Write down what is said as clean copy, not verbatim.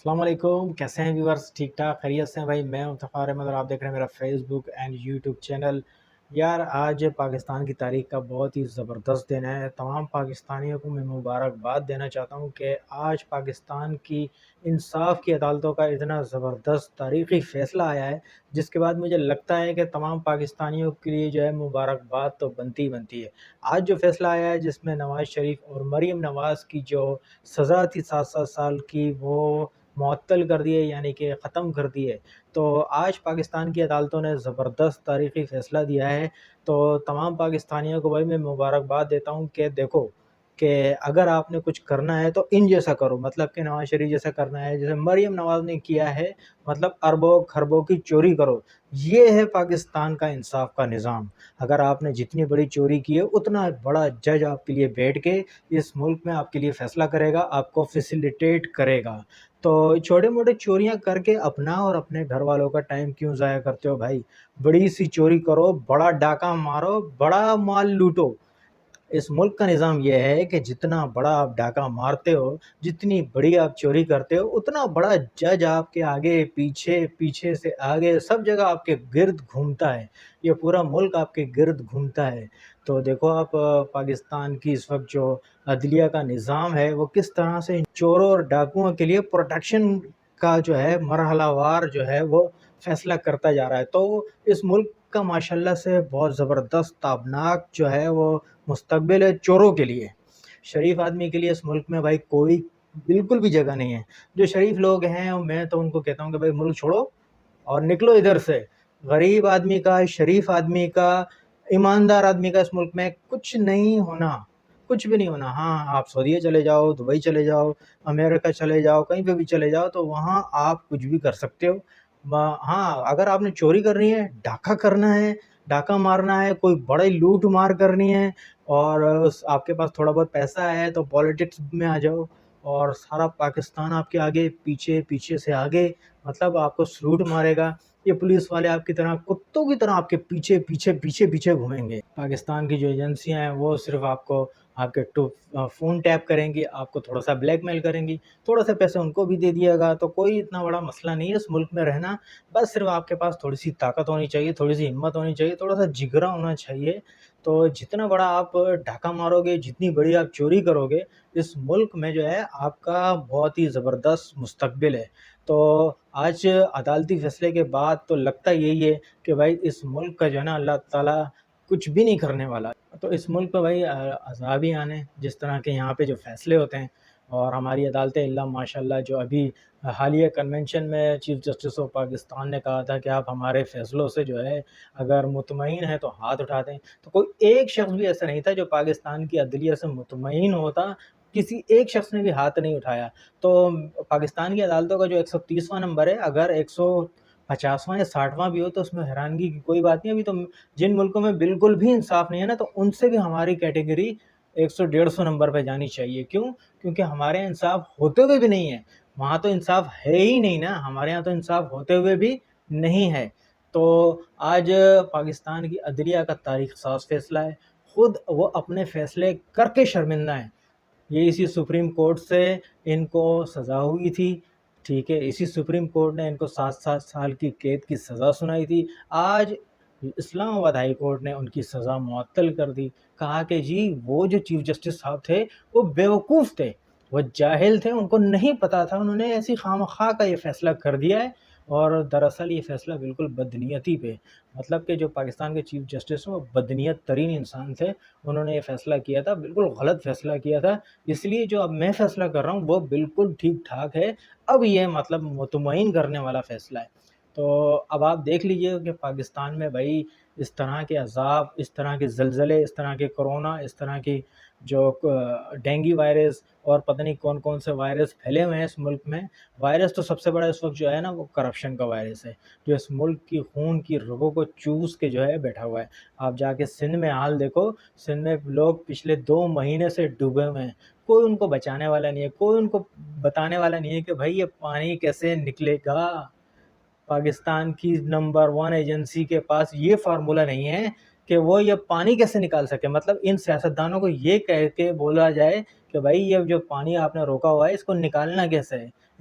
السلام علیکم، کیسے ہیں ویورز؟ ٹھیک ٹھاک خیریت سے ہیں بھائی؟ میں مفتخر احمد اور آپ دیکھ رہے ہیں میرا Facebook and YouTube channel. یار آج پاکستان کی تاریخ کا بہت ہی زبردست دن ہے۔ تمام پاکستانیوں کو میں مبارکباد دینا چاہتا ہوں کہ آج پاکستان کی انصاف کی عدالتوں کا اتنا زبردست تاریخی فیصلہ آیا ہے، جس کے بعد مجھے لگتا ہے کہ تمام پاکستانیوں کے لیے جو ہے مبارکباد تو بنتی بنتی ہے۔ آج جو فیصلہ آیا ہے جس میں نواز شریف اور مریم نواز کی جو سزا تھی 7 7 سال کی، وہ معطل کر دیے، یعنی کہ ختم کر دیے۔ تو آج پاکستان کی عدالتوں نے زبردست تاریخی فیصلہ دیا ہے۔ تو تمام پاکستانیوں کو بھائی میں مبارکباد دیتا ہوں کہ دیکھو کہ اگر آپ نے کچھ کرنا ہے تو ان جیسا کرو، مطلب کہ نواز شریف جیسا کرنا ہے جیسے مریم نواز نے کیا ہے، مطلب اربوں خربوں کی چوری کرو۔ یہ ہے پاکستان کا انصاف کا نظام۔ اگر آپ نے جتنی بڑی چوری کی ہے اتنا بڑا جج آپ کے لیے بیٹھ کے اس ملک میں آپ کے لیے فیصلہ کرے گا، آپ کو فیسیلیٹیٹ کرے گا۔ تو چھوٹے موٹے چوریاں کر کے اپنا اور اپنے گھر والوں کا ٹائم کیوں ضائع کرتے ہو بھائی؟ بڑی سی چوری کرو، بڑا ڈاکہ مارو، بڑا مال لوٹو۔ اس ملک کا نظام یہ ہے کہ جتنا بڑا آپ ڈاکہ مارتے ہو، جتنی بڑی آپ چوری کرتے ہو، اتنا بڑا جج آپ کے آگے پیچھے، پیچھے سے آگے، سب جگہ آپ کے گرد گھومتا ہے۔ یہ پورا ملک آپ کے گرد گھومتا ہے۔ تو دیکھو آپ پاکستان کی اس وقت جو عدلیہ کا نظام ہے وہ کس طرح سے ان چوروں اور ڈاکوؤں کے لیے پروٹیکشن کا جو ہے مرحلہ وار جو ہے وہ فیصلہ کرتا جا رہا ہے۔ تو اس ملک کا ماشاءاللہ سے بہت زبردست تابناک جو ہے وہ مستقبل ہے چوروں کے لیے۔ شریف آدمی کے لیے اس ملک میں بھائی کوئی بالکل بھی جگہ نہیں ہے۔ جو شریف لوگ ہیں میں تو ان کو کہتا ہوں کہ بھائی ملک چھوڑو اور نکلو ادھر سے۔ غریب آدمی کا، شریف آدمی کا، ایماندار آدمی کا اس ملک میں کچھ نہیں ہونا، کچھ بھی نہیں ہونا۔ ہاں آپ سعودیہ چلے جاؤ، دبئی چلے جاؤ، امریکہ چلے جاؤ، کہیں پہ بھی چلے جاؤ تو وہاں آپ کچھ بھی کر سکتے ہو۔ ہاں اگر آپ نے چوری کرنی ہے، ڈاکہ کرنا ہے، ڈاکہ مارنا ہے، کوئی بڑی لوٹ مار کرنی ہے، اور آپ کے پاس تھوڑا بہت پیسہ ہے تو پالیٹکس میں آ جاؤ، اور سارا پاکستان آپ کے آگے پیچھے، پیچھے سے آگے، مطلب آپ کو سلوٹ مارے گا۔ یہ پولیس والے آپ کی طرح کتوں کی طرح آپ کے پیچھے پیچھے پیچھے پیچھے گھومیں گے۔ پاکستان کی جو ایجنسیاں ہیں وہ صرف آپ کو آپ کے فون ٹیپ کریں گی، آپ کو تھوڑا سا بلیک میل کریں گی، تھوڑا سا پیسے ان کو بھی دے دیا گا، تو کوئی اتنا بڑا مسئلہ نہیں ہے اس ملک میں رہنا۔ بس صرف آپ کے پاس تھوڑی سی طاقت ہونی چاہیے، تھوڑی سی ہمت ہونی چاہیے، تھوڑا سا جگرا ہونا چاہیے۔ تو جتنا بڑا آپ ڈاکہ مارو گے، جتنی بڑی آپ چوری کرو گے، اس ملک میں جو ہے آپ کا بہت ہی زبردست مستقبل ہے۔ تو آج عدالتی فیصلے کے بعد تو لگتا یہی ہے کہ بھائی اس ملک کا جو ہے نا اللہ تعالیٰ کچھ بھی نہیں کرنے والا۔ تو اس ملک پہ بھائی عذاب ہی آنے، جس طرح کے یہاں پہ جو فیصلے ہوتے ہیں، اور ہماری عدالتیں اللہ ماشاءاللہ جو ابھی حالیہ کنونشن میں چیف جسٹس آف پاکستان نے کہا تھا کہ آپ ہمارے فیصلوں سے جو ہے اگر مطمئن ہیں تو ہاتھ اٹھا دیں، تو کوئی ایک شخص بھی ایسا نہیں تھا جو پاکستان کی عدلیہ سے مطمئن ہوتا، کسی ایک شخص نے بھی ہاتھ نہیں اٹھایا۔ تو پاکستان کی عدالتوں کا جو 130واں نمبر ہے، اگر 150واں یا 60واں بھی ہو تو اس میں حیرانگی کی کوئی بات نہیں۔ ابھی تو جن ملکوں میں بالکل بھی انصاف نہیں ہے نا، تو ان سے بھی ہماری کیٹیگری 100 150 نمبر پہ جانی چاہیے۔ کیوں؟ کیونکہ ہمارے یہاں انصاف ہوتے ہوئے بھی نہیں ہے، وہاں تو انصاف ہے ہی نہیں نا، ہمارے یہاں تو انصاف ہوتے ہوئے بھی نہیں ہے۔ تو آج پاکستان کی عدلیہ کا تاریخ ساز فیصلہ ہے، خود وہ اپنے فیصلے کر کے شرمندہ ہیں۔ یہ اسی سپریم کورٹ سے ان کو سزا ہوئی تھی، ٹھیک ہے، اسی سپریم کورٹ نے ان کو 7 7 سال کی قید کی سزا سنائی تھی۔ آج اسلام آباد ہائی کورٹ نے ان کی سزا معطل کر دی، کہا کہ جی وہ جو چیف جسٹس صاحب تھے وہ بیوقوف تھے، وہ جاہل تھے، ان کو نہیں پتا تھا، انہوں نے ایسی خواہ کا یہ فیصلہ کر دیا ہے۔ اور دراصل یہ فیصلہ بالکل بدنیتی پہ، مطلب کہ جو پاکستان کے چیف جسٹس ہیں وہ بدنیت ترین انسان تھے، انہوں نے یہ فیصلہ کیا تھا، بالکل غلط فیصلہ کیا تھا۔ اس لیے جو اب میں فیصلہ کر رہا ہوں وہ بالکل ٹھیک ٹھاک ہے، اب یہ مطلب مطمئن کرنے والا فیصلہ ہے۔ تو اب آپ دیکھ لیجئے کہ پاکستان میں بھائی اس طرح کے عذاب، اس طرح کے زلزلے، اس طرح کے کرونا، اس طرح کی جو ڈینگی وائرس اور پتہ نہیں کون کون سے وائرس پھیلے ہوئے ہیں اس ملک میں۔ وائرس تو سب سے بڑا اس وقت جو ہے نا وہ کرپشن کا وائرس ہے، جو اس ملک کی خون کی رگوں کو چوس کے جو ہے بیٹھا ہوا ہے۔ آپ جا کے سندھ میں حال دیکھو، سندھ میں لوگ پچھلے 2 مہینے سے ڈوبے ہوئے ہیں، کوئی ان کو بچانے والا نہیں ہے، کوئی ان کو بتانے والا نہیں ہے کہ بھائی یہ پانی کیسے نکلے گا۔ پاکستان کی نمبر 1 ایجنسی کے پاس یہ فارمولہ نہیں ہے کہ وہ یہ پانی کیسے نکال سکے۔ مطلب ان سیاستدانوں کو یہ کہہ کے بولا جائے کہ بھائی یہ جو پانی آپ نے روکا ہوا ہے اس کو نکالنا کیسے ہے،